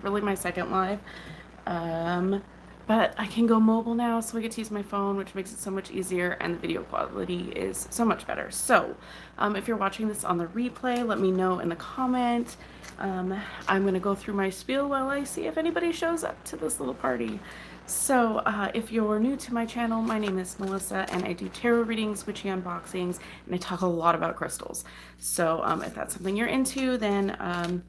really my second live. But I can go mobile now, so I get to use my phone, which makes it so much easier, and the video quality is so much better. So, if you're watching this on the replay, let me know in the comment. I'm going to go through my spiel while I see if anybody shows up to this little party. So, if you're new to my channel, my name is Melissa, and I do tarot readings, witchy unboxings, and I talk a lot about crystals. So, if that's something you're into, then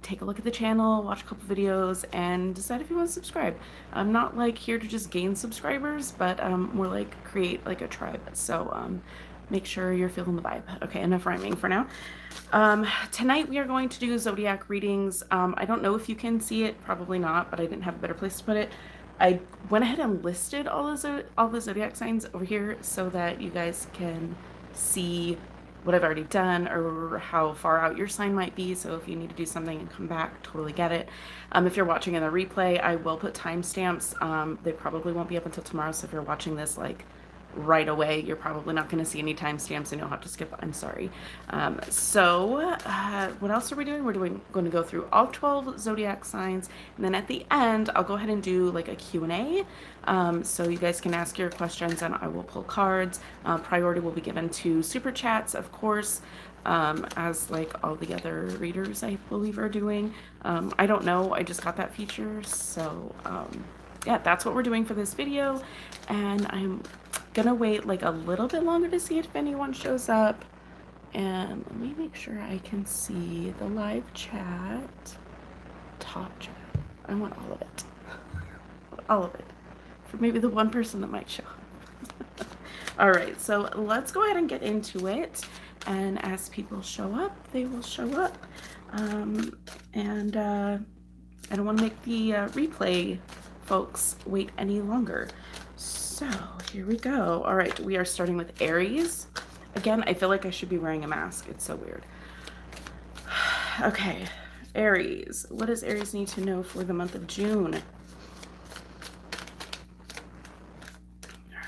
take a look at the channel, watch a couple videos, and decide if you want to subscribe. I'm not like here to just gain subscribers, but more like create like a tribe. So make sure you're feeling the vibe. Okay, enough rhyming for now. Tonight we are going to do Zodiac readings. I don't know if you can see it, probably not, but I didn't have a better place to put it. I went ahead and listed all the Zodiac signs over here so that you guys can see what I've already done or how far out your sign might be. So if you need to do something and come back, totally get it. If you're watching in the replay, I will put timestamps. They probably won't be up until tomorrow. So if you're watching this like right away, you're probably not going to see any timestamps and you'll have to skip. I'm sorry. What else are we doing? We're going to go through all 12 Zodiac signs, and then at the end I'll go ahead and do like a Q&A, so you guys can ask your questions and I will pull cards. Priority will be given to super chats, of course, as like all the other readers I believe are doing. I don't know, I just got that feature, so yeah, that's what we're doing for this video, and I'm gonna wait like a little bit longer to see if anyone shows up. And let me make sure I can see the live chat. Top chat. I want all of it. All of it. For maybe the one person that might show up. All right, so let's go ahead and get into it. And as people show up, they will show up. I don't want to make the replay folks wait any longer. So here we go. All right, we are starting with Aries. Again, I feel like I should be wearing a mask. It's so weird. Okay, Aries. What does Aries need to know for the month of June? All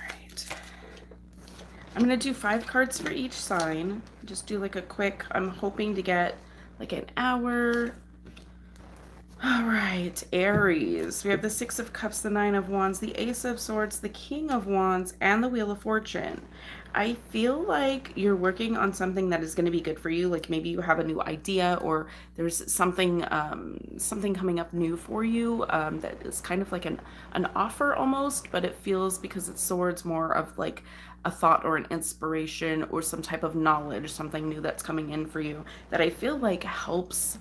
right. I'm going to do 5 cards for each sign. Just do like a quick, I'm hoping to get like an hour. All right, Aries. We have the 6 of Cups, the 9 of Wands, the Ace of Swords, the King of Wands, and the Wheel of Fortune. I feel like you're working on something that is going to be good for you. Like maybe you have a new idea, or there's something something coming up new for you that is kind of like an offer almost, but it feels, because it's swords, more of like a thought or an inspiration or some type of knowledge, something new that's coming in for you that I feel like helps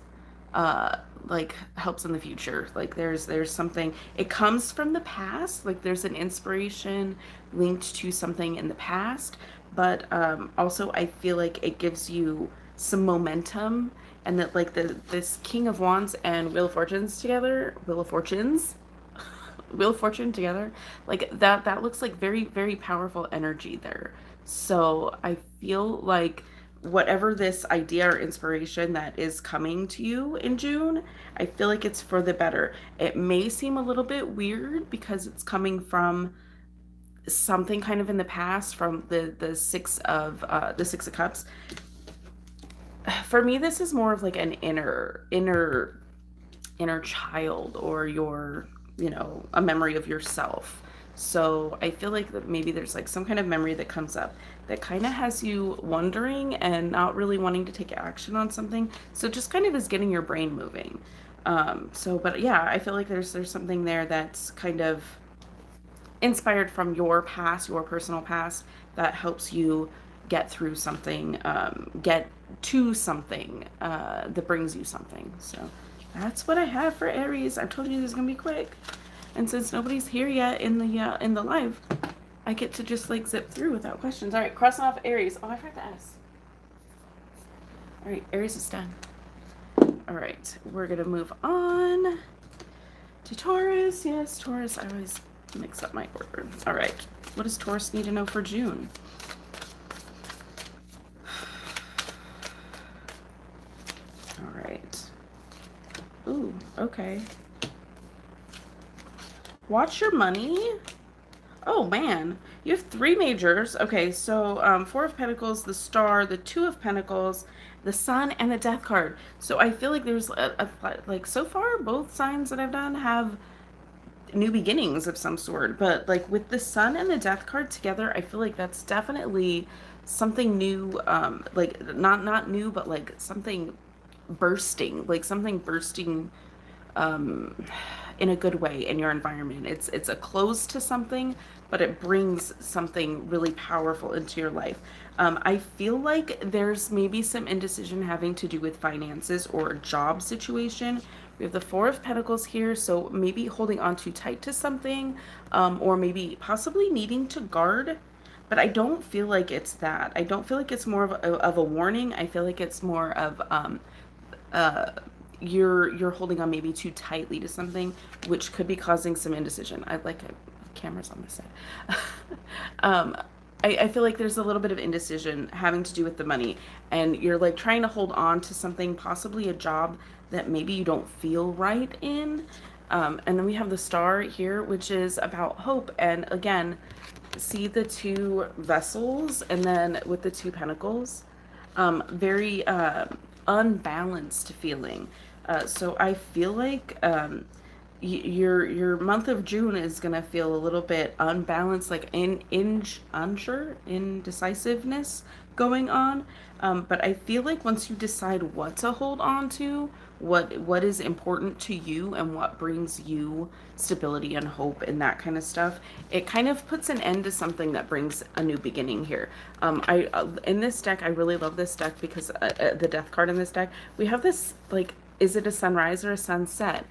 in the future. Like there's something, it comes from the past, like there's an inspiration linked to something in the past, but also I feel like it gives you some momentum, and that like this King of Wands and Wheel of Fortune together, Wheel of Fortune together, like that looks like very, very powerful energy there. So I feel like whatever this idea or inspiration that is coming to you in June, I feel like it's for the better. It may seem a little bit weird because it's coming from something kind of in the past, from the six of Cups. For me, this is more of like an inner child, or your, a memory of yourself. So I feel like that maybe there's like some kind of memory that comes up that kind of has you wondering and not really wanting to take action on something. So just kind of is getting your brain moving. But yeah, I feel like there's something there that's kind of inspired from your past, your personal past, that helps you get through something, get to something that brings you something. So that's what I have for Aries. I told you this is gonna be quick. And since nobody's here yet in the live, I get to just like zip through without questions. All right, crossing off Aries. Oh, I forgot to ask. All right, Aries is done. All right, we're gonna move on to Taurus. Yes, Taurus. I always mix up my order. All right, what does Taurus need to know for June? All right. Ooh, okay. Watch your money. Oh man, you have 3 majors. Okay, so 4 of Pentacles, the Star, the 2 of Pentacles, the Sun and the Death card. So I feel like there's like so far both signs that I've done have new beginnings of some sort, but like with the Sun and the Death card together, I feel like that's definitely something new, like not new, but like something bursting, like something bursting um, in a good way in your environment. It's a close to something, but it brings something really powerful into your life. I feel like there's maybe some indecision having to do with finances or a job situation. We have the Four of Pentacles here, so maybe holding on too tight to something, or maybe possibly needing to guard. But I don't feel like it's that. I don't feel like it's more of a warning. I feel like it's more of uh, you're holding on maybe too tightly to something, which could be causing some indecision. I like cameras on this side. um, I feel like there's a little bit of indecision having to do with the money, and you're like trying to hold on to something, possibly a job that maybe you don't feel right in. And then we have the Star here, which is about hope. And again, see the two vessels, and then with the two pentacles, very unbalanced feeling. So I feel like your month of June is gonna feel a little bit unbalanced, like unsure, indecisiveness going on. But I feel like once you decide what to hold on to, what is important to you and what brings you stability and hope and that kind of stuff, it kind of puts an end to something that brings a new beginning here. I in this deck, I really love this deck because the Death card in this deck, we have this like, is it a sunrise or a sunset?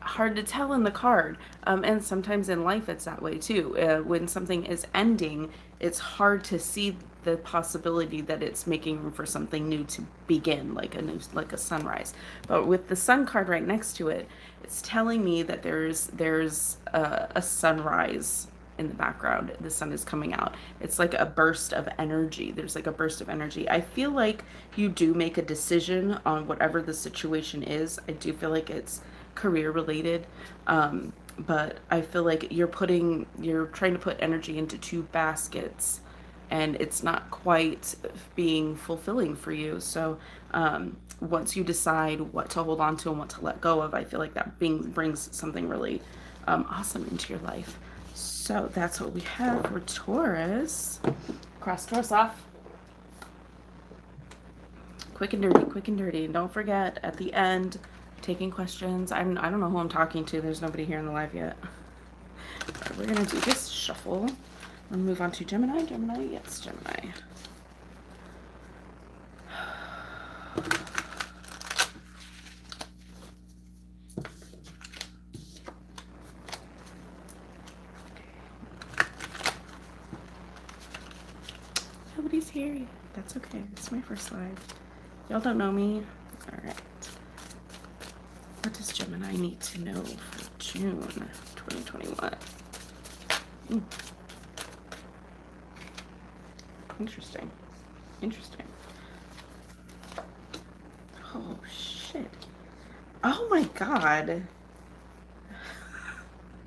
Hard to tell in the card, and sometimes in life it's that way too. When something is ending, it's hard to see the possibility that it's making room for something new to begin, like like a sunrise. But with the Sun card right next to it, it's telling me that there's a sunrise in the background. The sun is coming out. It's like a burst of energy. There's like a burst of energy. I feel like you do make a decision on whatever the situation is. I do feel like it's career related, but I feel like you're trying to put energy into two baskets, and it's not quite being fulfilling for you. So once you decide what to hold on to and what to let go of, I feel like that brings something really awesome into your life. So that's what we have for Taurus. Cross Taurus off. Quick and dirty, quick and dirty. And don't forget, at the end, taking questions. I don't know who I'm talking to. There's nobody here in the live yet. Right, we're gonna do this shuffle and move on to Gemini. Gemini, yes, Gemini. Nobody's here yet. That's okay. It's my first live. Y'all don't know me. All right. What does Gemini need to know for June 2021? Interesting. Interesting. Oh, shit. Oh my god.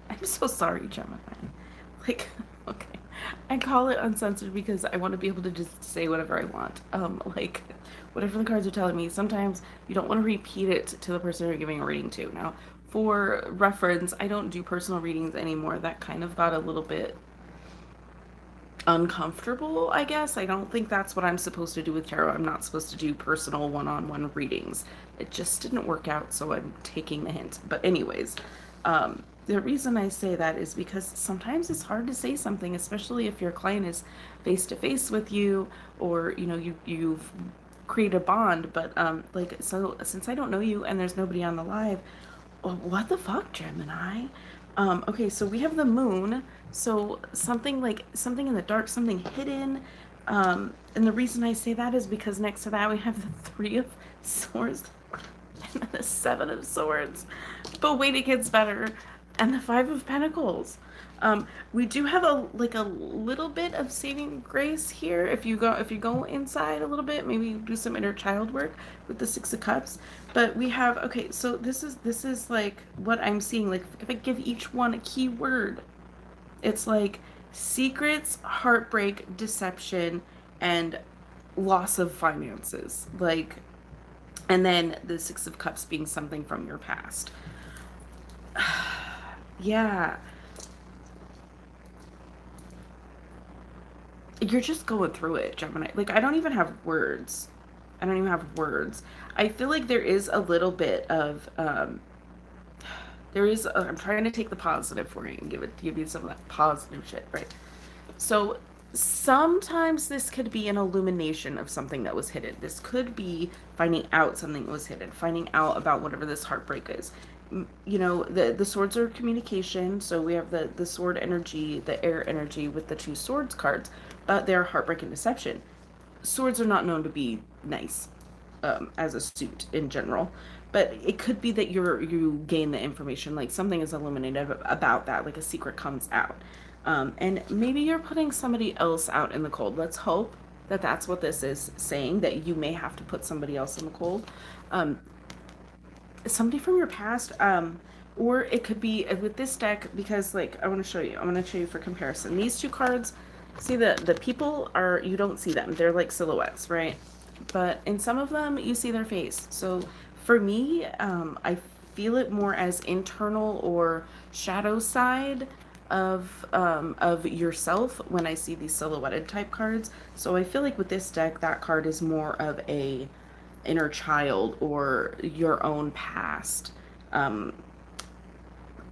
I'm so sorry, Gemini. Like, okay. I call it uncensored because I want to be able to just say whatever I want. Like, whatever the cards are telling me, sometimes you don't want to repeat it to the person you're giving a reading to. Now, for reference, I don't do personal readings anymore. That kind of got a little bit uncomfortable, I guess. I don't think that's what I'm supposed to do with tarot. I'm not supposed to do personal one-on-one readings. It just didn't work out, so I'm taking the hint. But anyways, the reason I say that is because sometimes it's hard to say something, especially if your client is face-to-face with you, or, you know, you've created a bond. But like, so since I don't know you and there's nobody on the live, oh, what the fuck, Gemini? Okay, so we have the moon, so something in the dark, something hidden. And the reason I say that is because next to that we have the Three of Swords and the Seven of Swords. But wait, it gets better. And the Five of Pentacles. We do have a little bit of saving grace here. If you go inside a little bit, maybe do some inner child work with the Six of Cups. But we have, okay, so this is like what I'm seeing. Like, if I give each one a key word, it's like secrets, heartbreak, deception, and loss of finances, like, and then the Six of Cups being something from your past. Yeah. You're just going through it, Gemini. Like, I don't even have words. I don't even have words. I feel like there is a little bit of, I'm trying to take the positive for you and give you some of that positive shit, right? So sometimes this could be an illumination of something that was hidden. This could be finding out something that was hidden, finding out about whatever this heartbreak is. You know, the swords are communication. So we have the sword energy, the air energy with the two swords cards. They're heartbreak and deception. Swords are not known to be nice, as a suit in general, but it could be that you gain the information, like something is illuminated about that, like a secret comes out, and maybe you're putting somebody else out in the cold. Let's hope that that's what this is saying, that you may have to put somebody else in the cold, um, somebody from your past, or it could be with this deck, because like I'm going to show you for comparison. These two cards, see the people are, you don't see them, they're like silhouettes, right? But in some of them you see their face. So for me, I feel it more as internal or shadow side of yourself when I see these silhouetted type cards. So I feel like with this deck, that card is more of a inner child or your own past, um,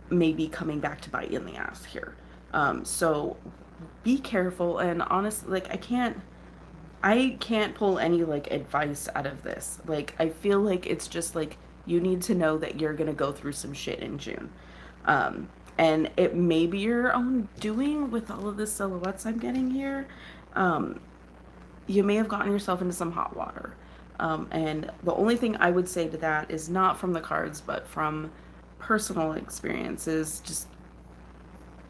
maybe coming back to bite you in the ass here. So be careful. And honestly, like I can't pull any like advice out of this. Like I feel like it's just like you need to know that you're gonna go through some shit in June. Um, and it may be your own doing with all of the silhouettes I'm getting here. Um, you may have gotten yourself into some hot water. And the only thing I would say to that is not from the cards, but from personal experiences. Just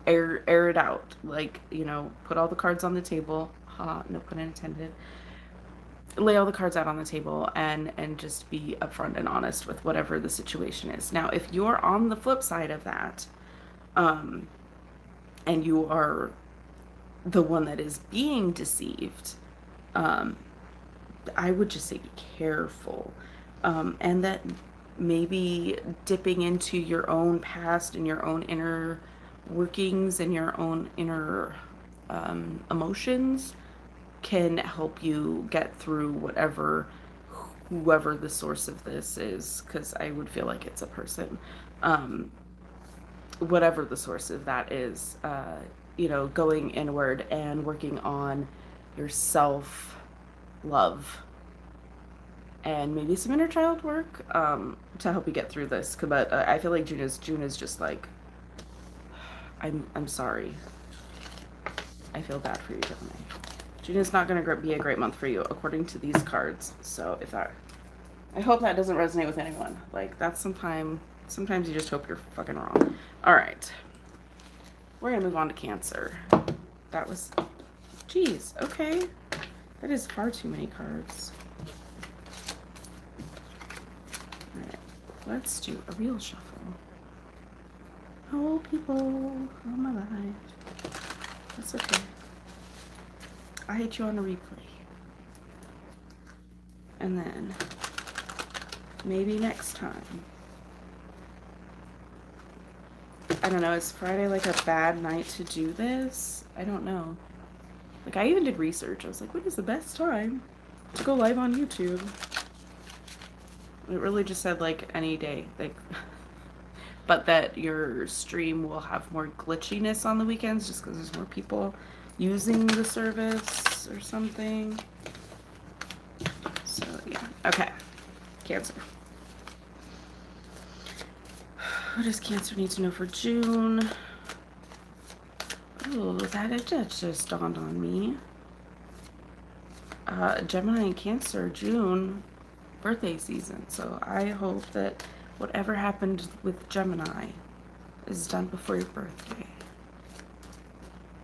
air it out. Like, you know, put all the cards on the table. Ha, no pun intended. Lay all the cards out on the table and just be upfront and honest with whatever the situation is. Now, if you're on the flip side of that, um, and you are the one that is being deceived, um, I would just say be careful. And that maybe dipping into your own past and your own inner workings and your own inner emotions can help you get through whoever the source of this is, because I would feel like it's a person. Um, Whatever the source of that is, you know, going inward and working on your self love and maybe some inner child work, to help you get through this. But I feel like June is just like, I'm sorry. I feel bad for you, Gemini. June is not going to be a great month for you, according to these cards. So if that, I hope that doesn't resonate with anyone. Like, that's sometimes you just hope you're fucking wrong. All right. We're going to move on to Cancer. That was, geez, okay. That is far too many cards. All right. Let's do a real shuffle. Oh, people. Oh, my life. That's okay. I hit you on a replay. And then maybe next time. I don't know, is Friday like a bad night to do this? I don't know. Like, I even did research. I was like, what is the best time to go live on YouTube? It really just said like any day. Like, but that your stream will have more glitchiness on the weekends just because there's more people using the service or something. So yeah, okay. Cancer. What does Cancer need to know for June? Oh, that just dawned on me. Gemini and Cancer, June, birthday season. So I hope that whatever happened with Gemini is done before your birthday.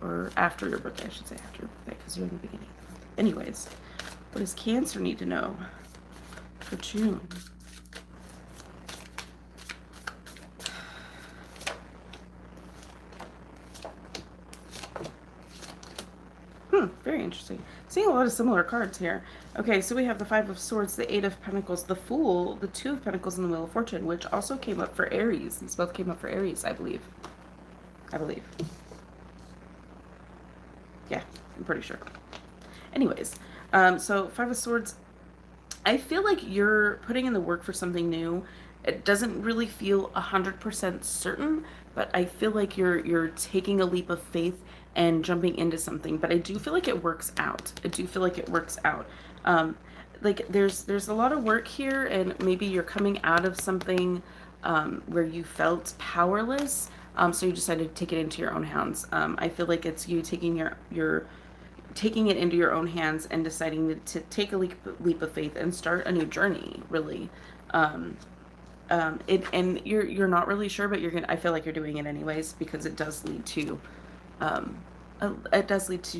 Or after your birthday, I should say after your birthday, because you're in the beginning. Anyways, what does Cancer need to know for June? Very interesting. seeing a lot of similar cards here. Okay, so we have the Five of Swords, the Eight of Pentacles, the Fool, the Two of Pentacles, and the Wheel of Fortune, which also came up for Aries. These both came up for Aries, I believe. Yeah, I'm pretty sure. Anyways, so Five of Swords, I feel like you're putting in the work for something new. It doesn't really feel 100% certain, but I feel like you're taking a leap of faith and jumping into something. But I do feel like it works out. Like there's a lot of work here, and maybe you're coming out of something where you felt powerless. So you decided to take it into your own hands. I feel like it's you taking your taking it into your own hands and deciding to take a leap of faith and start a new journey, really. And you're not really sure, but I feel like you're doing it anyways, because it does lead to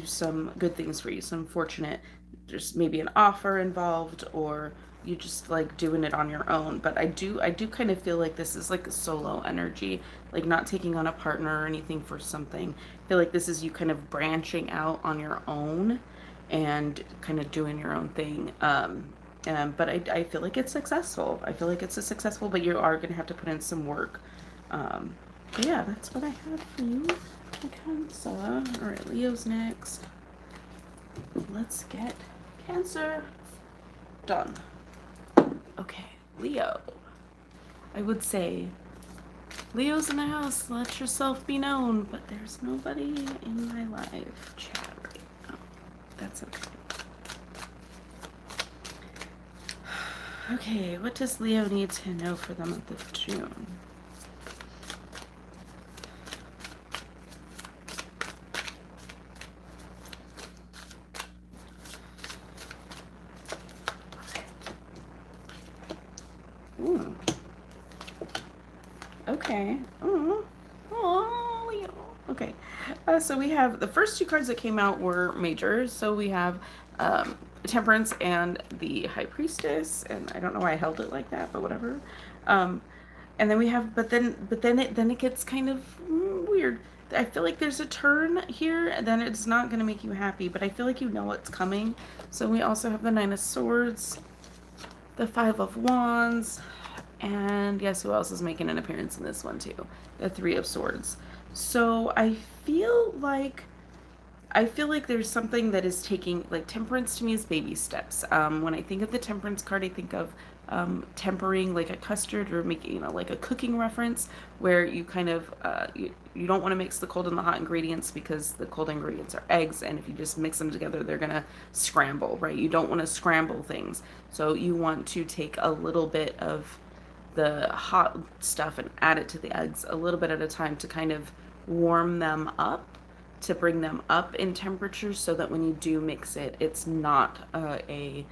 some good things for you, some fortunate, just maybe an offer involved, or you just like doing it on your own. But I do kind of feel like this is like a solo energy, like not taking on a partner or anything for something. I feel like this is you kind of branching out on your own and kind of doing your own thing. But I feel like it's successful. But you are going to have to put in some work. But yeah, that's what I had for you, Cancer. All right, Leo's next. Let's get Cancer done. Okay, Leo. I would say Leo's in the house. Let yourself be known, but there's nobody in my live chat right now. That's okay. Okay, what does Leo need to know for the month of June? Ooh. Okay. Oh, Leo. Okay. So we have the first two cards that came out were majors. So we have Temperance and the High Priestess, and I don't know why I held it like that, but whatever. And then we have, but then it gets kind of weird. I feel like there's a turn here, and then it's not going to make you happy, but I feel like you know what's coming. So we also have the Nine of Swords, the Five of Wands, and guess who else is making an appearance in this one too? The Three of Swords. So I feel like there's something that is taking, like, Temperance to me is baby steps. When I think of the Temperance card, I think of tempering like a custard, or making, like a cooking reference, where you kind of, you don't want to mix the cold and the hot ingredients, because the cold ingredients are eggs, and if you just mix them together, they're going to scramble, right? You don't want to scramble things. So you want to take a little bit of the hot stuff and add it to the eggs a little bit at a time to kind of warm them up, to bring them up in temperature, so that when you do mix it, it's not a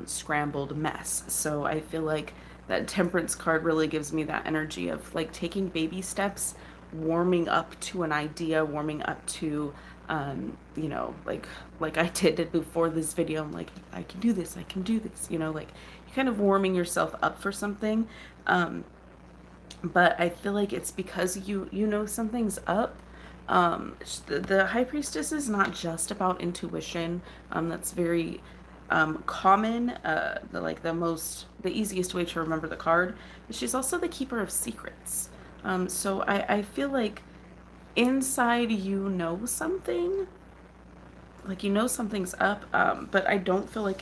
scrambled mess. So I feel like that Temperance card really gives me that energy of like taking baby steps, warming up to an idea, warming up to like I did before this video. I'm like, I can do this, like you're kind of warming yourself up for something. But I feel like it's because you know something's up. The High Priestess is not just about intuition. That's very common. The easiest way to remember the card is she's also the Keeper of Secrets. So I feel like inside you know something, like you know something's up. But I don't feel like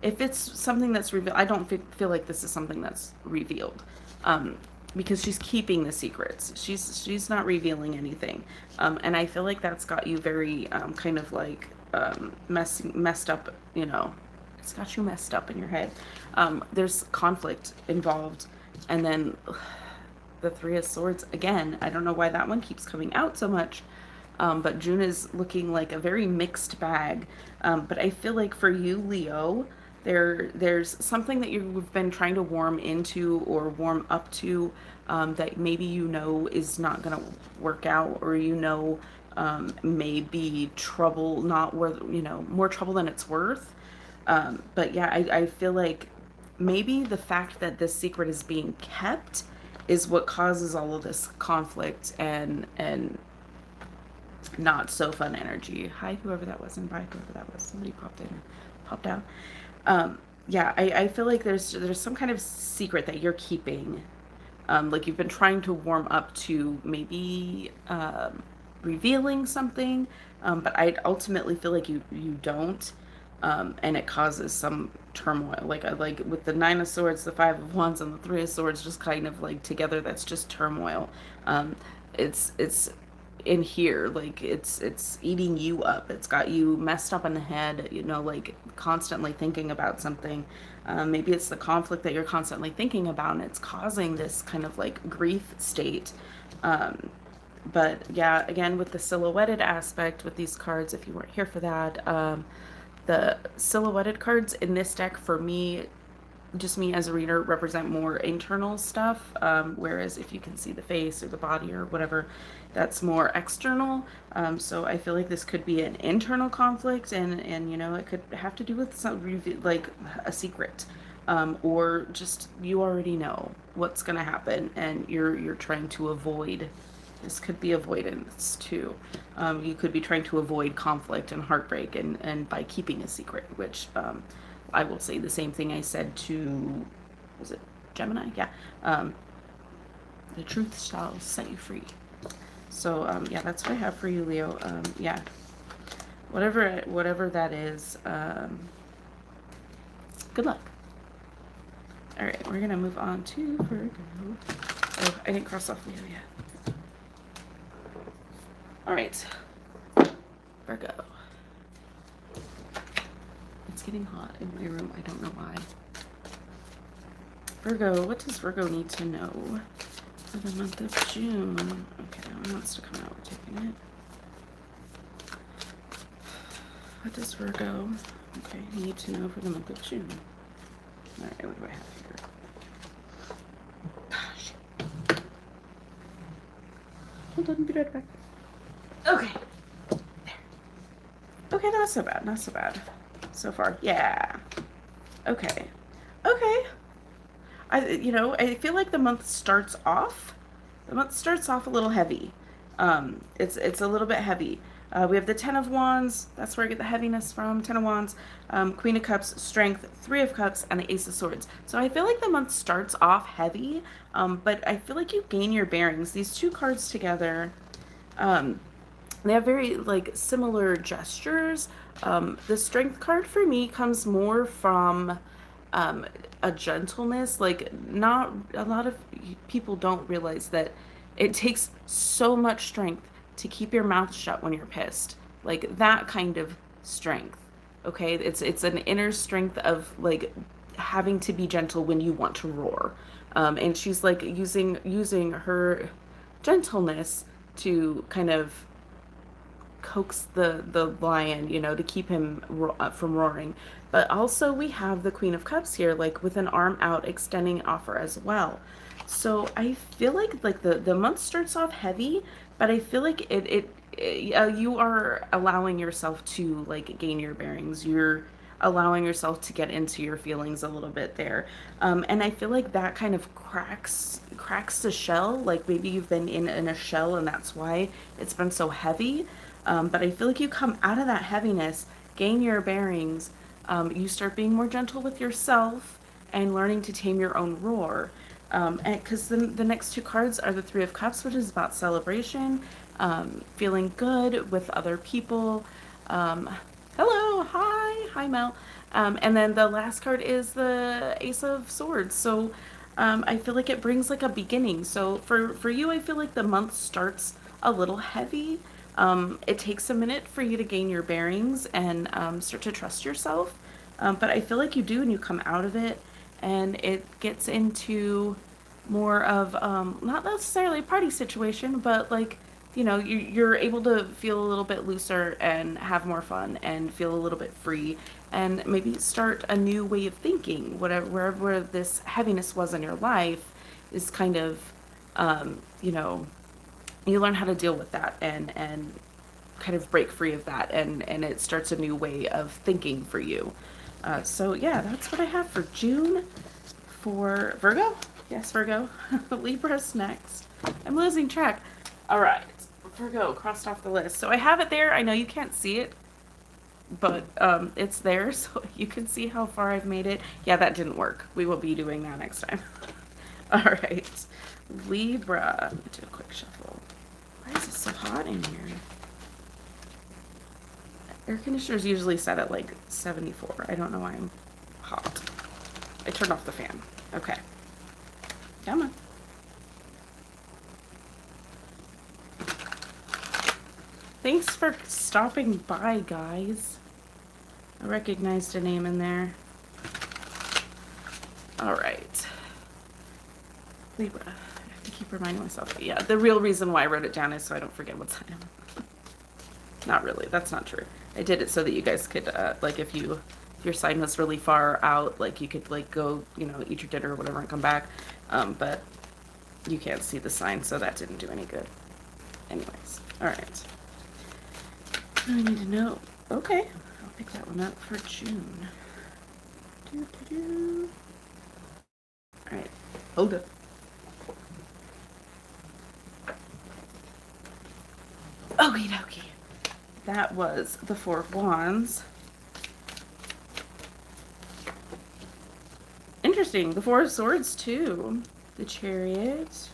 if it's something that's revealed, I don't feel like this is something that's revealed. Because she's keeping the secrets. She's not revealing anything. And I feel like that's got you very kind of like messed up, it's got you messed up in your head. There's conflict involved. And then the Three of Swords, again, I don't know why that one keeps coming out so much. But June is looking like a very mixed bag. But I feel like for you, Leo, there's something that you've been trying to warm into or warm up to, that maybe is not going to work out, or may be trouble, not worth, more trouble than it's worth. But yeah, I feel like maybe the fact that this secret is being kept is what causes all of this conflict and not so fun energy. Hi, whoever that was, and bye, whoever that was. Somebody popped in, popped out. Yeah, I feel like there's some kind of secret that you're keeping. Like you've been trying to warm up to maybe revealing something, but I ultimately feel like you don't, and it causes some turmoil. Like with the Nine of Swords, the Five of Wands, and the Three of Swords, just kind of like together. That's just turmoil. It's in here, like it's eating you up. It's got you messed up in the head, you know, like constantly thinking about something. Maybe it's the conflict that you're constantly thinking about, and it's causing this kind of like grief state. But yeah, again, with the silhouetted aspect with these cards, if you weren't here for that, the silhouetted cards in this deck for me, just me as a reader, represent more internal stuff, whereas if you can see the face or the body or whatever, that's more external. So I feel like this could be an internal conflict, and you know, it could have to do with some like a secret, or just you already know what's gonna happen and you're trying to avoid. This could be avoidance too. You could be trying to avoid conflict and heartbreak, and by keeping a secret, which I will say the same thing I said to, was it Gemini? Yeah. The truth shall set you free. So yeah, that's what I have for you, Leo. Yeah, whatever that is. Good luck. All right, we're gonna move on to Virgo. Oh, I didn't cross off Leo yet. All right, Virgo. It's getting hot in my room. I don't know why. Virgo, what does Virgo need to know for the month of June? Okay, that one wants to come out. We're taking it. What does Virgo, okay, need to know for the month of June? All right, what do I have here? Gosh. Hold on, be right back. Okay. There. Okay, not so bad. Not so bad. So far. Yeah. Okay. Okay. I feel like the month starts off. The month starts off a little heavy. It's a little bit heavy. We have the Ten of Wands. That's where I get the heaviness from. Ten of Wands, Queen of Cups, Strength, Three of Cups, and the Ace of Swords. So I feel like the month starts off heavy, but I feel like you gain your bearings. These two cards together, they have very like similar gestures. The Strength card for me comes more from a gentleness. Like, not a lot of people don't realize that it takes so much strength to keep your mouth shut when you're pissed. Like that kind of strength. Okay, it's an inner strength of like having to be gentle when you want to roar. And she's like using her gentleness to kind of coax the lion, you know, to keep him from roaring. But also we have the Queen of Cups here, like with an arm out, extending offer as well. So I feel like the month starts off heavy, but I feel like you are allowing yourself to like gain your bearings. You're allowing yourself to get into your feelings a little bit there. And I feel like that kind of cracks the shell. Like maybe you've been in a shell and that's why it's been so heavy. But I feel like you come out of that heaviness, gain your bearings, you start being more gentle with yourself and learning to tame your own roar. And because the next two cards are the Three of Cups, which is about celebration, feeling good with other people. Hello, hi Mel. And then the last card is the Ace of Swords. So I feel like it brings like a beginning. So for you, I feel like the month starts a little heavy. It takes a minute for you to gain your bearings and start to trust yourself. But I feel like you do, and you come out of it, and it gets into more of not necessarily a party situation, but like, you know, you're able to feel a little bit looser and have more fun and feel a little bit free and maybe start a new way of thinking. Wherever this heaviness was in your life is kind of, you know, you learn how to deal with that and kind of break free of that, and it starts a new way of thinking for you. So yeah, that's what I have for June for Virgo. Yes, Virgo. Libra's next. I'm losing track. All right, Virgo crossed off the list. So I have it there. I know you can't see it, but it's there, so you can see how far I've made it. Yeah, that didn't work. We will be doing that next time. All right, Libra. Let me do a quick shuffle. Why is it so hot in here? Air conditioner's usually set at like 74. I don't know why I'm hot. I turned off the fan. Okay. Come on. Thanks for stopping by, guys. I recognized a name in there. All right. Libra. I have to keep reminding myself. Yeah, the real reason why I wrote it down is so I don't forget what sign I'm. Not really. That's not true. I did it so that you guys could, like, if your sign was really far out, like, you could, like, go, you know, eat your dinner or whatever and come back. But you can't see the sign, so that didn't do any good. Anyways. All right. I need to know. Okay, I'll pick that one up for June. All right, hold up. Okie dokie. That was the Four of Wands. Interesting. The Four of Swords too. The Chariot.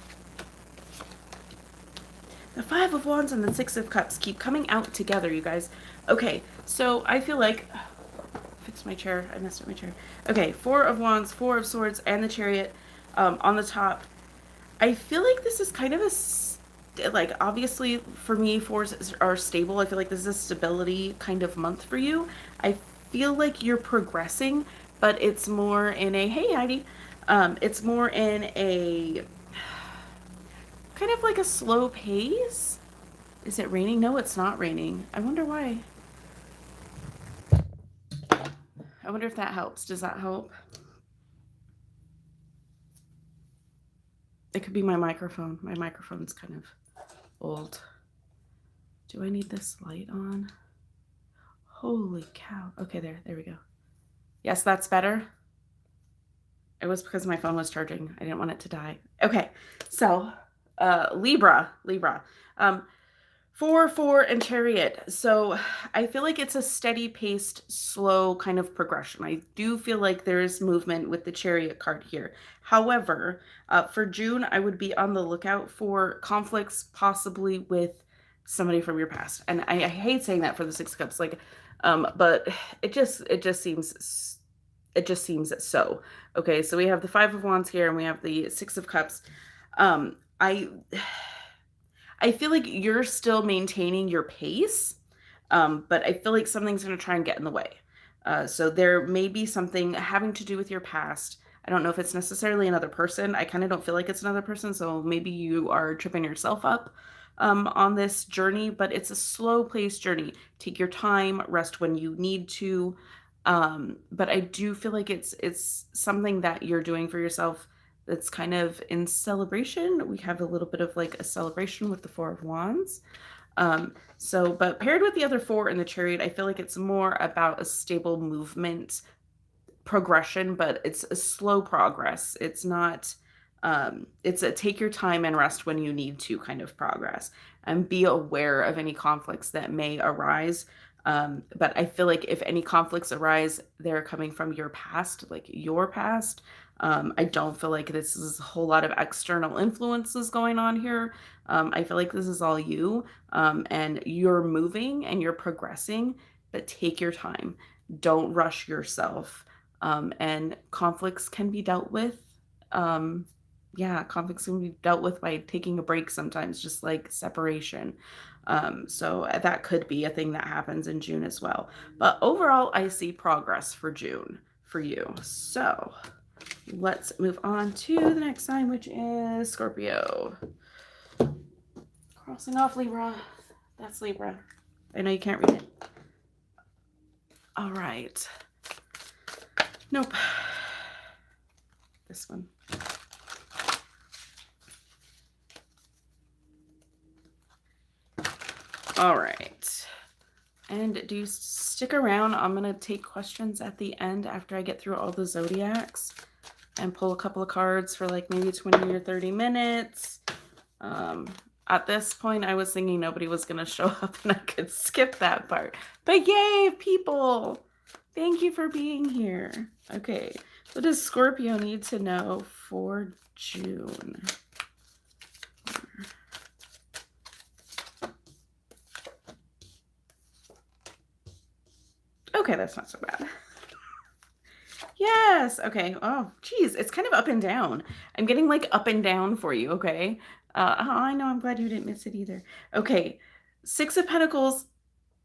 The Five of Wands and the Six of Cups keep coming out together, you guys. Okay, so I feel like... fix my chair. I messed up my chair. Okay, Four of Wands, Four of Swords, and the Chariot on the top. I feel like this is kind of a... like, obviously, for me, fours are stable. I feel like this is a stability kind of month for you. I feel like you're progressing, but it's more in a... Hey, Heidi. It's more in a... kind of like a slow pace. Is it raining? No, it's not raining. I wonder why. I wonder if that helps. Does that help? It could be my microphone. My microphone's kind of old. Do I need this light on? Holy cow. Okay, there we go. Yes, that's better. It was because my phone was charging. I didn't want it to die. Okay, so Libra. 4, and Chariot. So I feel like it's a steady paced, slow kind of progression. I do feel like there's movement with the Chariot card here. However, for June, I would be on the lookout for conflicts possibly with somebody from your past. And I hate saying that for the Six of Cups, like, but it just seems so. Okay, so we have the Five of Wands here and we have the Six of Cups. I feel like you're still maintaining your pace, but I feel like something's going to try and get in the way. So there may be something having to do with your past. I don't know if it's necessarily another person. I kind of don't feel like it's another person, so maybe you are tripping yourself up on this journey, but it's a slow-paced journey. Take your time, rest when you need to, but I do feel like it's something that you're doing for yourself that's kind of in celebration. We have a little bit of like a celebration with the Four of Wands. But paired with the other four in the Chariot, I feel like it's more about a stable movement progression, but it's a slow progress. It's not, it's a take your time and rest when you need to kind of progress, and be aware of any conflicts that may arise. But I feel like if any conflicts arise, they're coming from your past, like your past. I don't feel like this is a whole lot of external influences going on here. I feel like this is all you, and you're moving and you're progressing, but take your time. Don't rush yourself. And conflicts can be dealt with. Conflicts can be dealt with by taking a break sometimes, just like separation. So that could be a thing that happens in June as well. But overall, I see progress for June for you. So let's move on to the next sign, which is Scorpio. Crossing off Libra. That's Libra. I know you can't read it. All right. Nope. This one. All right. And do stick around. I'm going to take questions at the end after I get through all the Zodiacs and pull a couple of cards for like maybe 20 or 30 minutes. At this point, I was thinking nobody was going to show up and I could skip that part. But yay, people! Thank you for being here. Okay, what does Scorpio need to know for June? Okay, that's not so bad. Yes. Okay. Oh, geez. It's kind of up and down. I'm getting like up and down for you. Okay. Oh, I know. I'm glad you didn't miss it either. Okay. Six of Pentacles,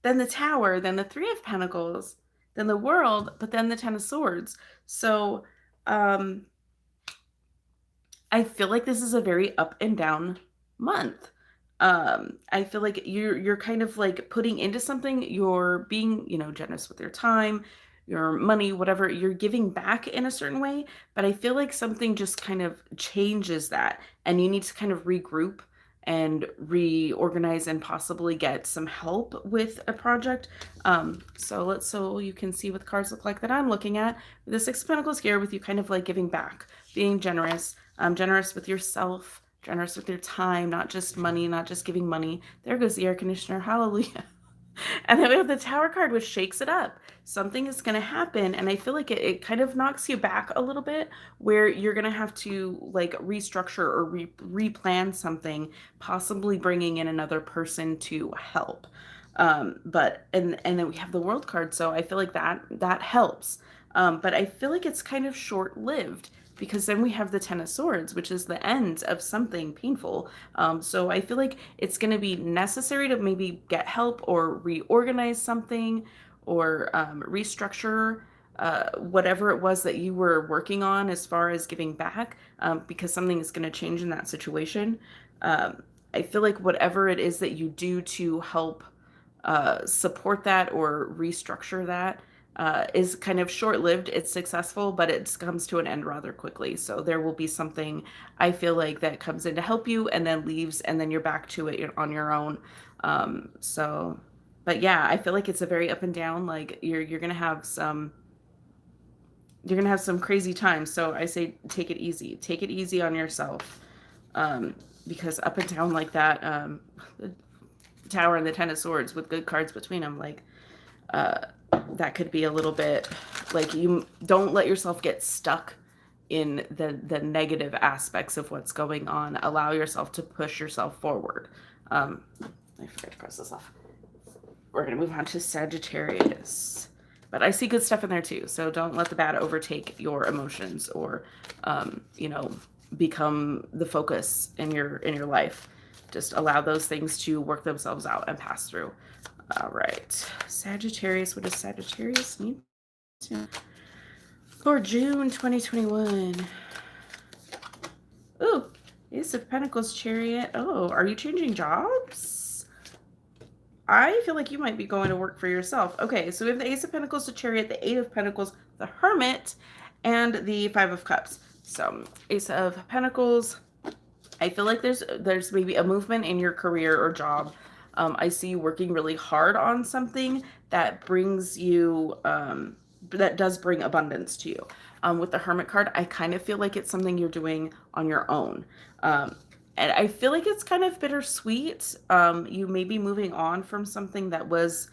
then the Tower, then the Three of Pentacles, then the World, but then the Ten of Swords. So, I feel like this is a very up and down month. I feel like you're kind of like putting into something, you're being, generous with your time, your money, whatever, you're giving back in a certain way, but I feel like something just kind of changes that and you need to kind of regroup and reorganize and possibly get some help with a project. So you can see what the cards look like that I'm looking at. The Six of Pentacles here with you kind of like giving back, being generous, generous with yourself, generous with your time, not just money, not just giving money. There goes the air conditioner. Hallelujah. And then we have the Tower card, which shakes it up. Something is going to happen. And I feel like it kind of knocks you back a little bit where you're going to have to like restructure or replan something, possibly bringing in another person to help. And then we have the World card. So I feel like that helps. But I feel like it's kind of short-lived because then we have the Ten of Swords, which is the end of something painful. So I feel like it's going to be necessary to maybe get help or reorganize something or restructure whatever it was that you were working on as far as giving back, because something is going to change in that situation. I feel like whatever it is that you do to help support that or restructure that is kind of short-lived. It's successful, but it comes to an end rather quickly. So there will be something, I feel like, that comes in to help you and then leaves, and then you're back to it on your own. But yeah, I feel like it's a very up and down. Like you're gonna have some crazy times. So I say take it easy. Take it easy on yourself, because up and down like that, the Tower and the Ten of Swords with good cards between them, like that could be a little bit like, you don't let yourself get stuck in the negative aspects of what's going on. Allow yourself to push yourself forward. I forgot to cross this off. We're going to move on to Sagittarius. But I see good stuff in there too. So don't let the bad overtake your emotions or, become the focus in your life. Just allow those things to work themselves out and pass through. All right. Sagittarius, what does Sagittarius need to for June 2021? Ooh, Ace of Pentacles, Chariot. Oh, are you changing jobs? I feel like you might be going to work for yourself. Okay, so we have the Ace of Pentacles, the Chariot, the Eight of Pentacles, the Hermit, and the Five of Cups. So Ace of Pentacles, I feel like there's maybe a movement in your career or job. I see you working really hard on something that brings you, that does bring abundance to you. With the Hermit card, I kind of feel like it's something you're doing on your own. And I feel like it's kind of bittersweet. You may be moving on from something that was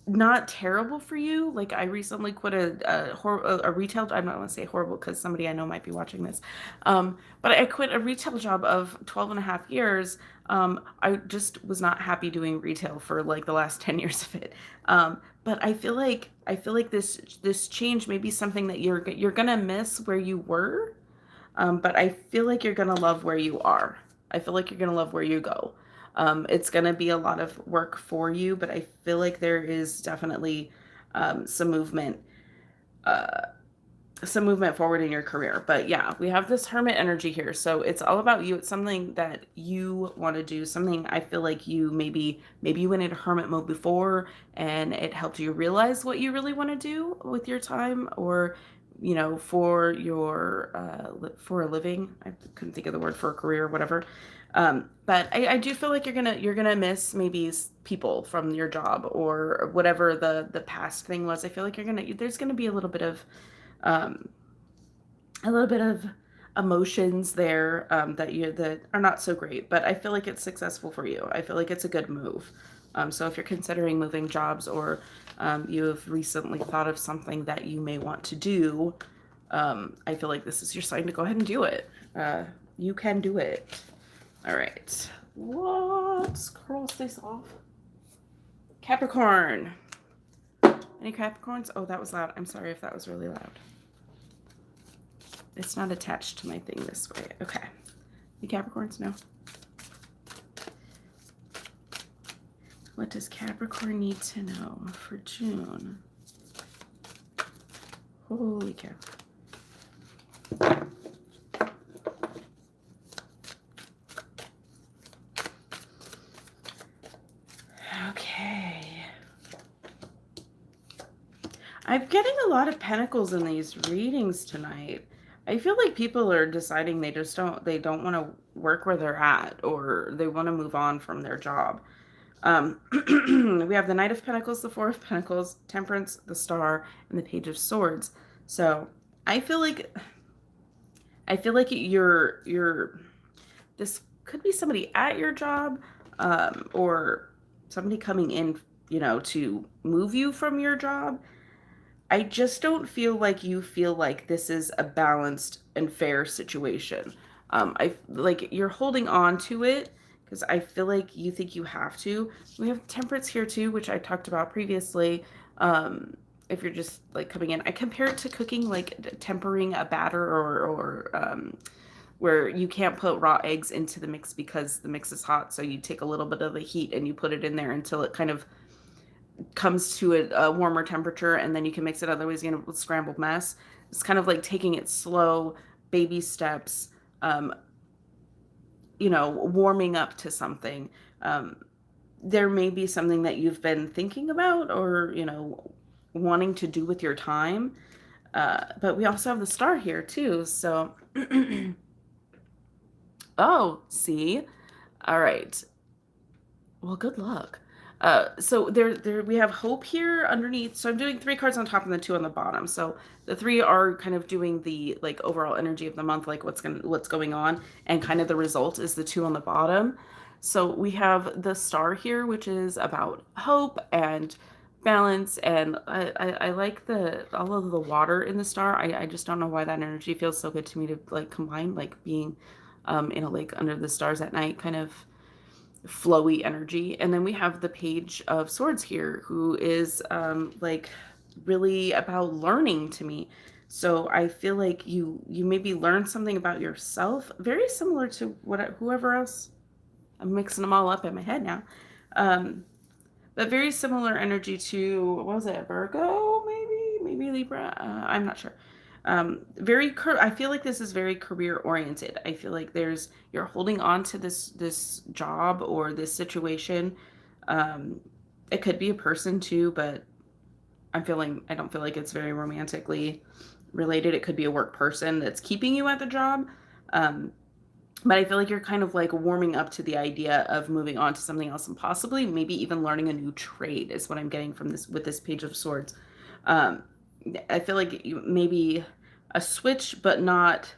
not terrible for you. Like I recently quit a retail, I'm not going to say horrible because somebody I know might be watching this. But I quit a retail job of 12 and a half years. I just was not happy doing retail for like the last 10 years of it. But I feel like this change may be something that you're going to miss where you were. But I feel like you're going to love where you are. I feel like you're going to love where you go. It's going to be a lot of work for you, but I feel like there is definitely some movement forward in your career. But yeah, we have this Hermit energy here. So it's all about you. It's something that you want to do, something I feel like you maybe you went into Hermit mode before and it helped you realize what you really want to do with your time, or for for a living. I couldn't think of the word for a career or whatever. But I do feel like you're gonna miss maybe people from your job or whatever the past thing was. I feel like there's gonna be a little bit of emotions there that are not so great, but I feel like it's successful for you. I feel like it's a good move. So if you're considering moving jobs, or you have recently thought of something that you may want to do, I feel like this is your sign to go ahead and do it. You can do it. All right. Let's cross this off. Capricorn. Any Capricorns? Oh, that was loud. I'm sorry if that was really loud. It's not attached to my thing this way. Okay. The Capricorns? No. What does Capricorn need to know for June? Holy cow. Okay. I'm getting a lot of pentacles in these readings tonight. I feel like people are deciding they don't want to work where they're at, or they want to move on from their job. We have the Knight of Pentacles, the Four of Pentacles, Temperance, the Star, and the Page of Swords. So I feel like this could be somebody at your job, or somebody coming in, to move you from your job. I just don't feel like you feel like this is a balanced and fair situation. I like you're holding on to it because I feel like you think you have to. We have Temperance here too, which I talked about previously. If you're just like coming in, I compare it to cooking, like tempering a batter, or where you can't put raw eggs into the mix because the mix is hot. So you take a little bit of the heat and you put it in there until it kind of comes to a warmer temperature, and then you can mix it. Otherwise, you're gonna scrambled mess. It's kind of like taking it slow, baby steps, warming up to something. There may be something that you've been thinking about, or wanting to do with your time, but we also have the Star here too. So oh, see, all right, well, good luck. So there we have hope here underneath. So I'm doing 3 cards on top and the 2 on the bottom. So the 3 are kind of doing the like overall energy of the month, like what's going on, and kind of the result is the 2 on the bottom. So we have the Star here, which is about hope and balance, and I like all of the water in the Star. I just don't know why that energy feels so good to me to like combine, like being in a lake under the stars at night, kind of flowy energy. And then we have the Page of Swords here, who is like really about learning to me. So I feel like you maybe learn something about yourself, very similar to whoever else. I'm mixing them all up in my head now. But very similar energy to, what was it, Virgo, maybe Libra, I'm not sure. I feel like this is very career oriented. I feel like you're holding on to this job or this situation. It could be a person too, but I don't feel like it's very romantically related. It could be a work person that's keeping you at the job. But I feel like you're kind of like warming up to the idea of moving on to something else, and possibly maybe even learning a new trade is what I'm getting from this with this Page of Swords. I feel like maybe a switch, but not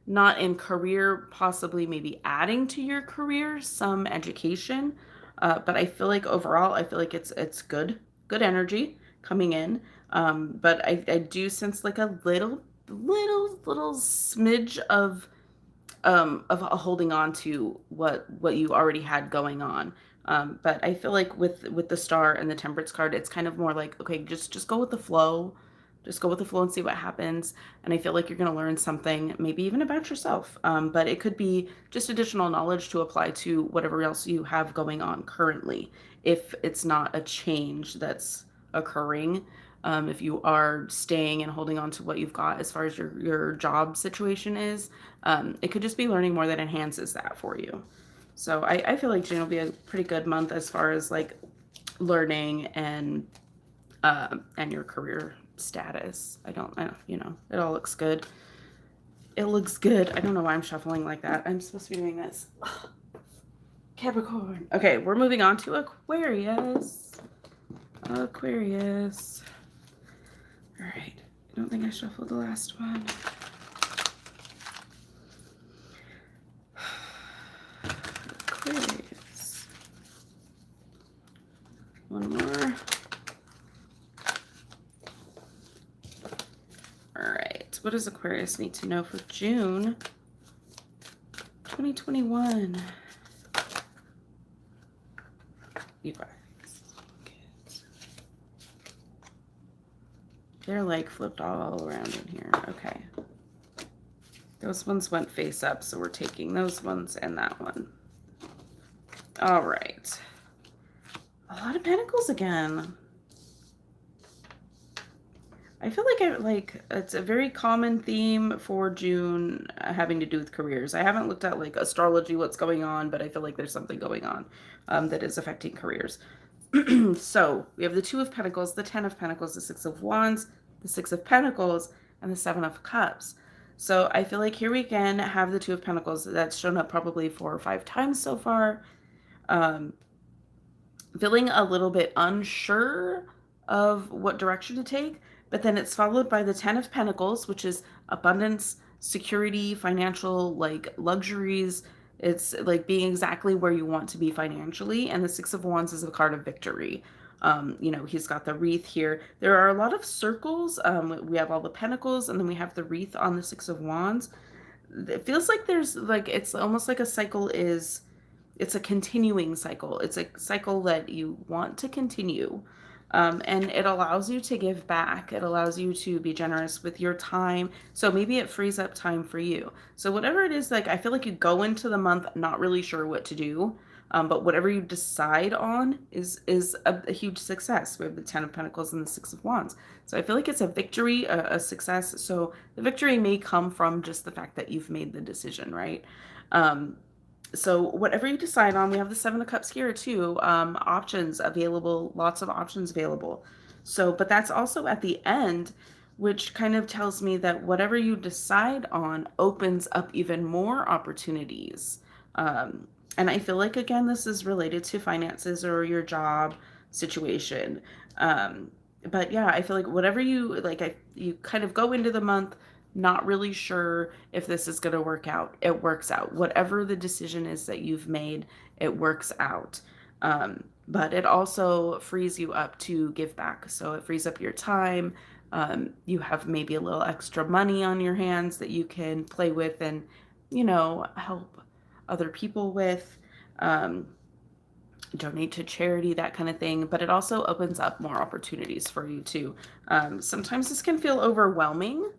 in career, possibly maybe adding to your career some education. But I feel like overall, I feel like it's good energy coming in. But I do sense like a little smidge of holding on to what you already had going on. But I feel like with the Star and the Temperance card, it's kind of more like, okay, just go with the flow. Just go with the flow and see what happens. And I feel like you're going to learn something, maybe even about yourself. But it could be just additional knowledge to apply to whatever else you have going on currently, if it's not a change that's occurring. If you are staying and holding on to what you've got as far as your job situation is, it could just be learning more that enhances that for you. So I feel like June will be a pretty good month as far as like learning and your career status. I don't, it all looks good. It looks good. I don't know why I'm shuffling like that. I'm supposed to be doing this. Capricorn. Okay, we're moving on to Aquarius. Aquarius. All right. I don't think I shuffled the last one. What does Aquarius need to know for June 2021? You guys. They're like flipped all around in here. Okay. Those ones went face up, so we're taking those ones and that one. All right. A lot of pentacles again. I feel like it's a very common theme for June having to do with careers. I haven't looked at like astrology, what's going on, but I feel like there's something going on that is affecting careers. So we have the Two of Pentacles, the Ten of Pentacles, the Six of Wands, the Six of Pentacles, and the Seven of Cups. So I feel like here we again have the Two of Pentacles that's shown up probably 4 or 5 times so far. Feeling a little bit unsure of what direction to take, but then it's followed by the Ten of Pentacles, which is abundance, security, financial, like luxuries. It's like being exactly where you want to be financially. And the Six of Wands is a card of victory. You know, he's got the wreath here. There are a lot of circles. We have all the pentacles, and then we have the wreath on the Six of Wands. It feels like there's like, it's almost like a cycle is, it's a continuing cycle. It's a cycle that you want to continue. And it allows you to give back. It allows you to be generous with your time. So maybe it frees up time for you. So whatever it is, like, I feel like you go into the month not really sure what to do. But whatever you decide on is a huge success. We have the Ten of Pentacles and the Six of Wands. So I feel like it's a victory, a success. So the victory may come from just the fact that you've made the decision, right? So whatever you decide on, we have the Seven of Cups here too. Options available, lots of options available. So, but that's also at the end, which kind of tells me that whatever you decide on opens up even more opportunities. And I feel like, again, this is related to finances or your job situation. But yeah, I feel like whatever you, like, you kind of go into the month not really sure if this is going to work out. It works out. Whatever the decision is that you've made, it works out. But it also frees you up to give back. So it frees up your time. You have maybe a little extra money on your hands that you can play with and, you know, help other people with. Donate to charity, that kind of thing. But it also opens up more opportunities for you too. Sometimes this can feel overwhelming.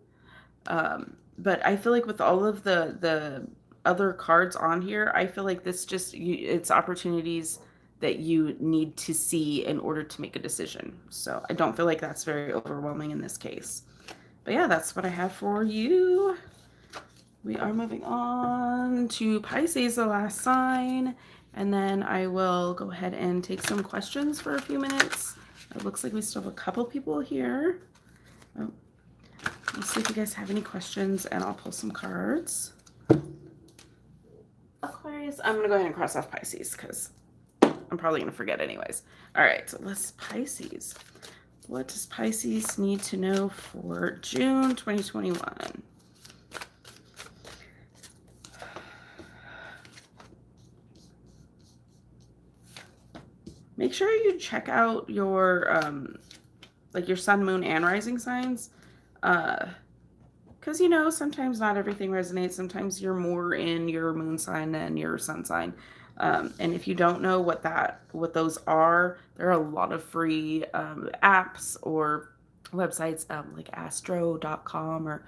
But I feel like with all of the other cards on here, I feel like this just, it's opportunities that you need to see in order to make a decision. So I don't feel like that's very overwhelming in this case. But yeah, that's what I have for you. We are moving on to Pisces, the last sign. And then I will go ahead and take some questions for a few minutes. It looks like we still have a couple people here. Oh. Let's see if you guys have any questions, and I'll pull some cards. Aquarius, I'm going to go ahead and cross off Pisces because I'm probably going to forget anyways. All right, so let's Pisces. What does Pisces need to know for June 2021? Make sure you check out your, like your sun, moon, and rising signs. Because, you know, sometimes not everything resonates. Sometimes you're more in your moon sign than your sun sign. And if you don't know what those are, there are a lot of free apps or websites like astro.com, or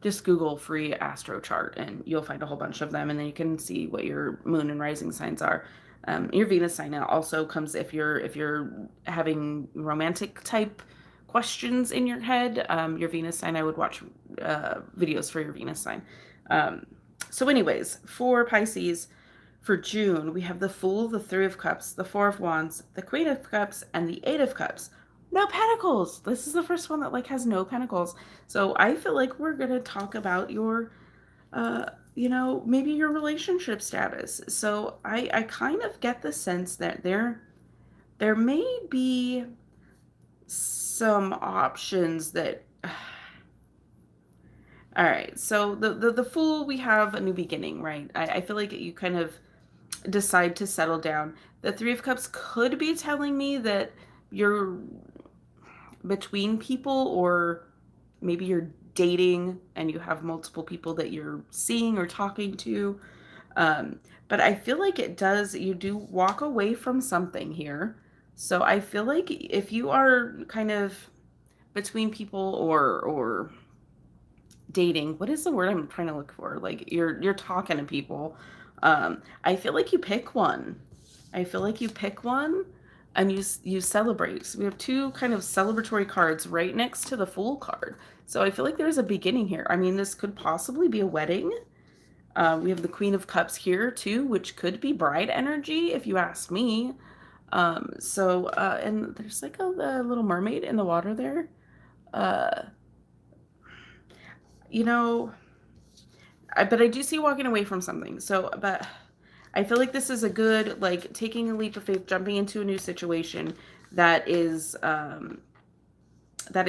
just Google free astro chart and you'll find a whole bunch of them, and then you can see what your moon and rising signs are. Your Venus sign now also comes if you're having romantic type questions in your head. Your Venus sign, I would watch videos for your Venus sign. So anyways, for Pisces, for June, we have the Fool, the Three of Cups, the Four of Wands, the Queen of Cups, and the Eight of Cups. No pentacles. This is the first one that like has no pentacles. So I feel like we're going to talk about your, you know, maybe your relationship status. So I kind of get the sense that there may be some options that, all right. So the Fool, we have a new beginning, right? I feel like you kind of decide to settle down. The Three of Cups could be telling me that you're between people, or maybe you're dating and you have multiple people that you're seeing or talking to. But I feel like you do walk away from something here. So I feel like if you are kind of between people or dating, what is the word I'm trying to look for? Like you're talking to people. I feel like you pick one. I feel like you pick one and you celebrate. So we have two kind of celebratory cards right next to the Fool card. So I feel like there's a beginning here. I mean, this could possibly be a wedding. We have the Queen of Cups here too, which could be bride energy if you ask me. And there's like a little mermaid in the water there. Uh, you know, but I do see walking away from something. So, but I feel like this is a good, like, taking a leap of faith, jumping into a new situation that is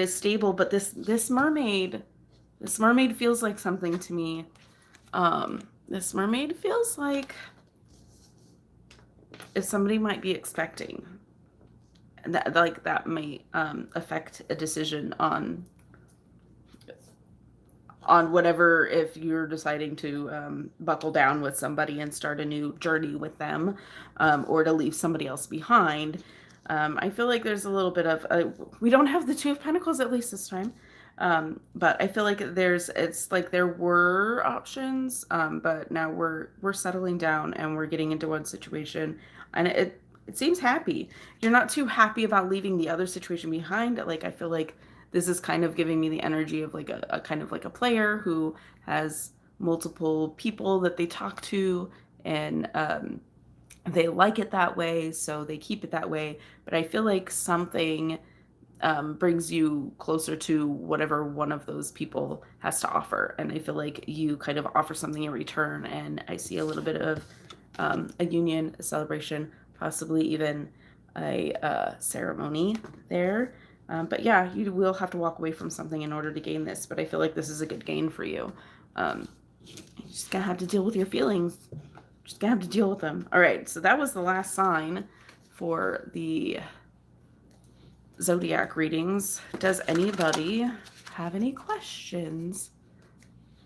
stable. But this mermaid feels like something to me. This mermaid feels like if somebody might be expecting, and that might affect a decision on whatever, if you're deciding to buckle down with somebody and start a new journey with them, or to leave somebody else behind. I feel like there's a little bit of we don't have the Two of Pentacles, at least this time. But I feel like it's like there were options, but now we're settling down and we're getting into one situation, and it seems happy. You're not too happy about leaving the other situation behind. Like, I feel like this is kind of giving me the energy of like a kind of like a player who has multiple people that they talk to, and they like it that way, so they keep it that way. But I feel like something brings you closer to whatever one of those people has to offer. And I feel like you kind of offer something in return. And I see a little bit of a union, a celebration, possibly even a ceremony there. But yeah, you will have to walk away from something in order to gain this. But I feel like this is a good gain for you. You're just going to have to deal with your feelings. Just going to have to deal with them. All right, so that was the last sign for the Zodiac readings. Does anybody have any questions?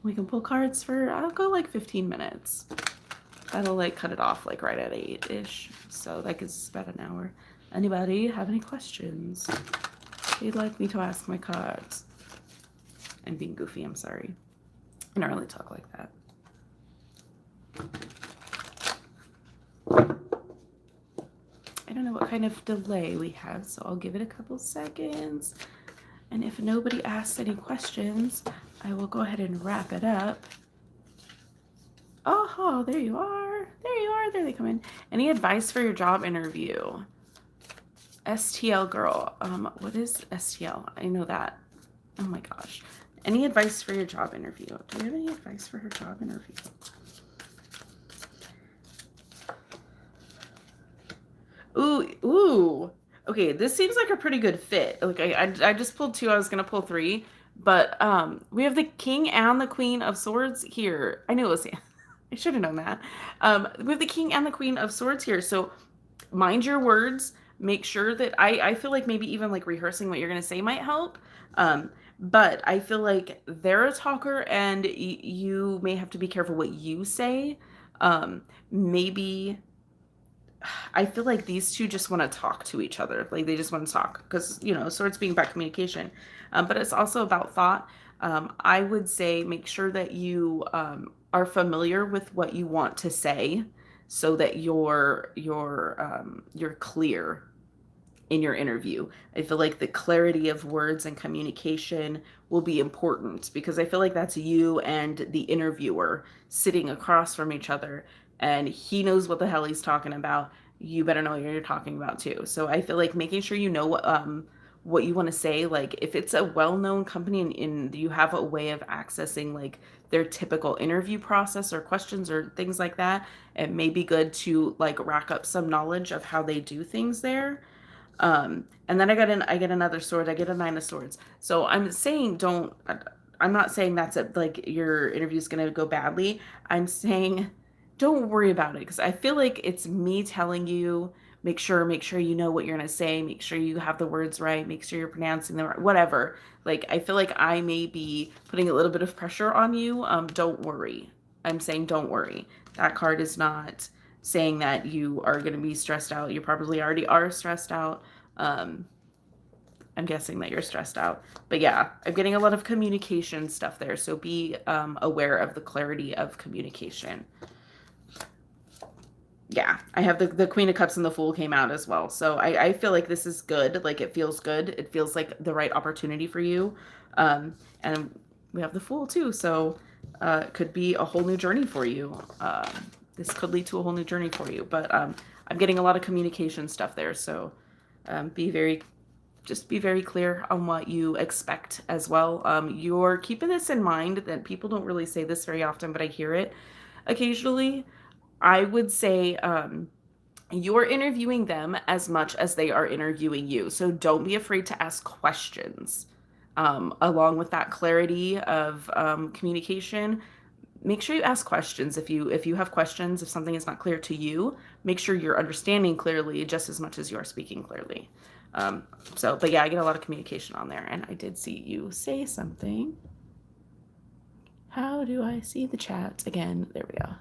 We can pull cards for, I'll go like 15 minutes. That'll like cut it off like right at 8-ish. So that gives about an hour. Anybody have any questions you'd like me to ask my cards? I'm being goofy, I'm sorry. I don't really talk like that. I don't know what kind of delay we have, so I'll give it a couple seconds. And if nobody asks any questions, I will go ahead and wrap it up. Oh, there you are. There you are. There they come in. Any advice for your job interview? STL girl. What is STL? I know that. Oh my gosh. Any advice for your job interview? Do you have any advice for her job interview? Ooh. Okay, this seems like a pretty good fit. Like I just pulled 2. I was gonna pull 3, but we have the King and the Queen of Swords here. I knew it was. I should have known that. We have the King and the Queen of Swords here. So mind your words. Make sure that I feel like maybe even like rehearsing what you're gonna say might help. But I feel like they're a talker, and you may have to be careful what you say. Maybe. I feel like these two just want to talk to each other. Like they just want to talk because, swords being about communication. But it's also about thought. I would say make sure that you are familiar with what you want to say so that you're clear in your interview. I feel like the clarity of words and communication will be important because I feel like that's you and the interviewer sitting across from each other. And he knows what the hell he's talking about. You better know what you're talking about too. So I feel like making sure you know what you want to say. Like if it's a well-known company and you have a way of accessing like their typical interview process or questions or things like that, it may be good to like rack up some knowledge of how they do things there. And then I get another sword. I get a 9 of Swords. So I'm not saying that's like your interview is going to go badly. I'm saying don't worry about it because I feel like it's me telling you make sure you know what you're going to say, make sure you have the words right, make sure you're pronouncing them right, whatever. Like, I feel like I may be putting a little bit of pressure on you. Don't worry. I'm saying don't worry. That card is not saying that you are going to be stressed out. You probably already are stressed out. I'm guessing that you're stressed out. But yeah, I'm getting a lot of communication stuff there. So be aware of the clarity of communication. Yeah, I have the Queen of Cups and the Fool came out as well. So I feel like this is good. Like, it feels good. It feels like the right opportunity for you. And we have the Fool too. So it could be a whole new journey for you. This could lead to a whole new journey for you. But I'm getting a lot of communication stuff there. So just be very clear on what you expect as well. You're keeping this in mind, that people don't really say this very often, but I hear it occasionally. I would say you're interviewing them as much as they are interviewing you. So don't be afraid to ask questions. Along with that clarity of communication, make sure you ask questions. If you have questions, if something is not clear to you, make sure you're understanding clearly just as much as you are speaking clearly. But yeah, I get a lot of communication on there, and I did see you say something. How do I see the chat again? There we go.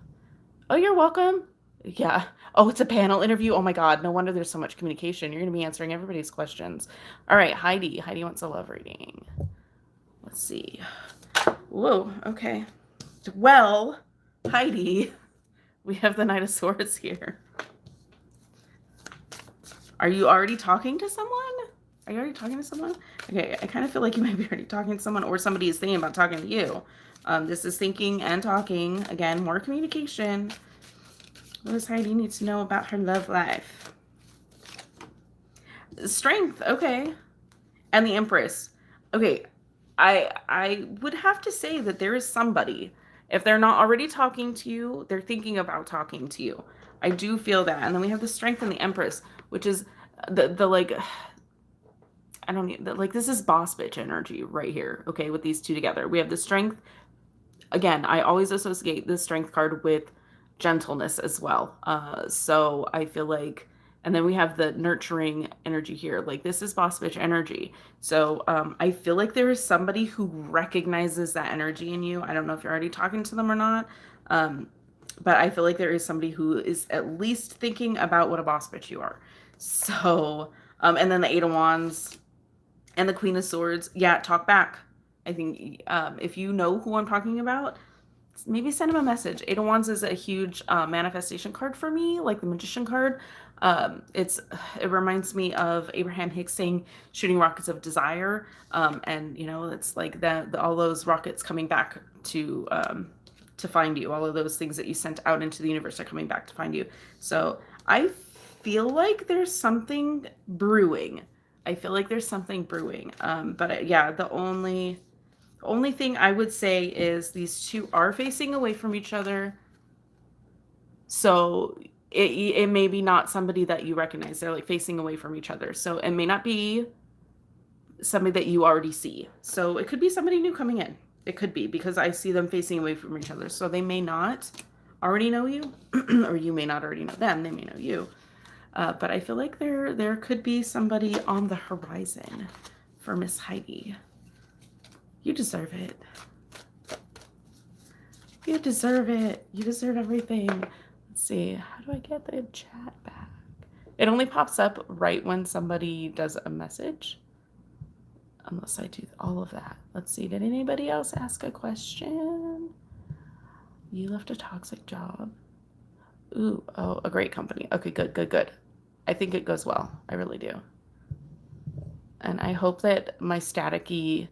Oh, you're welcome. Yeah. Oh, it's a panel interview. Oh my God. No wonder there's so much communication. You're going to be answering everybody's questions. All right. Heidi. Heidi wants a love reading. Let's see. Whoa. Okay. Well, Heidi, we have the Knight of Swords here. Are you already talking to someone? Are you already talking to someone? Okay. I kind of feel like you might be already talking to someone, or somebody is thinking about talking to you. This is thinking and talking. Again, more communication. What does Heidi need to know about her love life? Strength, okay. And the Empress. Okay, I would have to say that there is somebody. If they're not already talking to you, they're thinking about talking to you. I do feel that. And then we have the Strength and the Empress, which is the like, I don't need, like, this is boss bitch energy right here, okay, with these two together. We have the Strength. Again, I always associate the Strength card with gentleness as well. So I feel like, and then we have the nurturing energy here. Like, this is boss bitch energy. So I feel like there is somebody who recognizes that energy in you. I don't know if you're already talking to them or not. But I feel like there is somebody who is at least thinking about what a boss bitch you are. So, and then the Eight of Wands and the Queen of Swords. Yeah, talk back. I think if you know who I'm talking about, maybe send him a message. Eight of Wands is a huge manifestation card for me, like the Magician card. It reminds me of Abraham Hicks saying, shooting rockets of desire. And, you know, it's like all those rockets coming back to find you. All of those things that you sent out into the universe are coming back to find you. So I feel like there's something brewing. But yeah, the only thing I would say is these two are facing away from each other. So it may be not somebody that you recognize. They're like facing away from each other. So it may not be somebody that you already see. So it could be somebody new coming in. It could be, because I see them facing away from each other. So they may not already know you, or you may not already know them. They may know you. But I feel like there could be somebody on the horizon for Miss Heidi. You deserve it. You deserve it. You deserve everything. Let's see. How do I get the chat back? It only pops up right when somebody does a message. Unless I do all of that. Let's see. Did anybody else ask a question? You left a toxic job. Ooh, oh, a great company. Okay, good. I think it goes well. I really do. And I hope that my staticky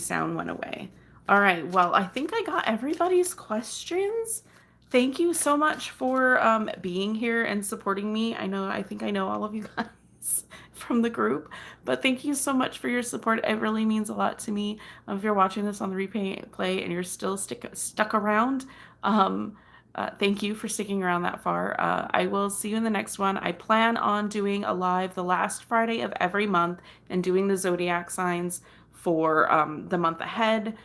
sound went away. All right. Well, I think I got everybody's questions. Thank you so much for being here and supporting me. I think I know all of you guys from the group, but thank you so much for your support. It really means a lot to me. If you're watching this on the replay and you're still stuck around, thank you for sticking around that far. I will see you in the next one. I plan on doing a live the last Friday of every month and doing the zodiac signs for the month ahead.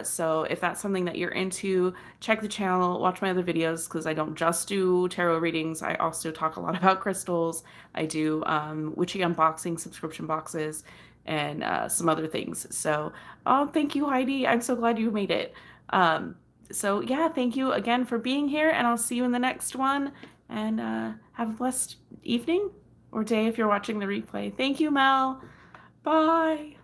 So if that's something that you're into, check the channel, watch my other videos, because I don't just do tarot readings. I also talk a lot about crystals. I do witchy unboxing subscription boxes and some other things. So, oh, thank you, Heidi. I'm so glad you made it. So yeah, thank you again for being here, and I'll see you in the next one. And have a blessed evening or day if you're watching the replay. Thank you, Mel. Bye.